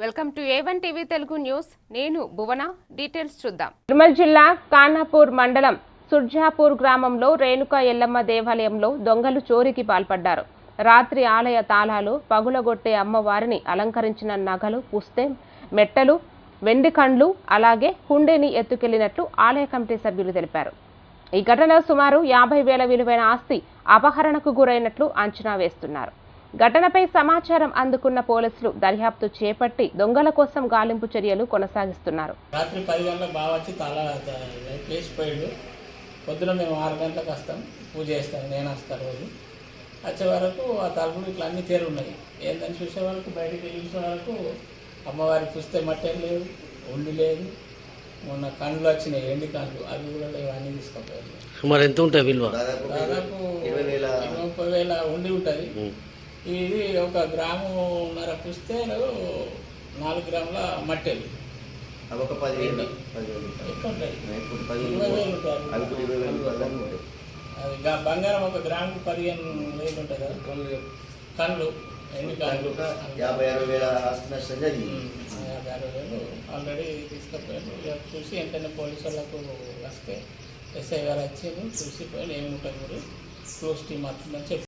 Welcome to A1 TV Telugu news. నేను భువన. Details చూద్దాం. నిర్మల్ జిల్లా ఖానాపూర్ మండలం సుర్జాపూర్ గ్రామంలో రేణుకా ఎల్లమ్మ దేవాలయంలో దొంగలు చోరీకి పాల్పడ్డారు. రాత్రి ఆలయ తాళాలు పగులగొట్టే అమ్మవారిని అలంకరించిన నగలు, పుస్తెం, మెట్టలు, వెండి కండ్లు అలాగే హుండీని ఎత్తుకెళ్లినట్లు ఆలయ కమిటీ సభ్యులు తెలిపారు. ఈ ఘటనలో సుమారు 50,000 విలువైన ఆస్తి అపహరణకు గురైనట్లు అంచనా వేస్తున్నారు. ఘటనపై సమాచారం అందుకున్న పోలీసులు దర్యాప్తు చేపట్టి దొంగల కోసం గాలింపు చర్యలు కొనసాగిస్తున్నారు. రాత్రి 10 గంటలకు బాగా వచ్చి లేచిపోయాడు. పొద్దున మేము 6 గంటలకు వస్తాం, పూజ చేస్తాం, నేను వస్తాను రోజు. వచ్చే వరకు ఆ తలుపులు ఇట్లా అన్ని తీరు ఉన్నాయి. ఏంటని చూసే వరకు బయటికి వెళ్ళే వరకు అమ్మవారి పుస్తే మట్టేం లేదు, ఉండి లేదు. మొన్న కండ్లు వచ్చినాయి, ఎండి కండ్లు, అవి కూడా లేవు, అన్నీ తీసుకుపోయారు. సుమారు ఎంత ఉంటాయి విలువ? దాదాపు 20,000 ఉండి ఉంటుంది. ఇది 1 గ్రామున్నర పుస్తేలు, 4 గ్రాముల మట్టెలు, ఒక 10,000 ఎక్కువ ఉంటాయి. 20,000 ఉంటాయి. అది బంగారం 1 గ్రాముకు 15,000 ఉంటుంది కదా. కండ్లు, ఎన్ని కండ్లు, 50,000 ఆస్తి నష్టం జరిగింది. 50,000 ఆల్రెడీ తీసుకుపోయారు. చూసి వెంటనే పోలీసు వాళ్ళకు వస్తే ఎస్ఐ గారు వచ్చి చూసి పోయి ఏముంటుంది, క్లోజ్ టీమ్ అట్లా చెప్పి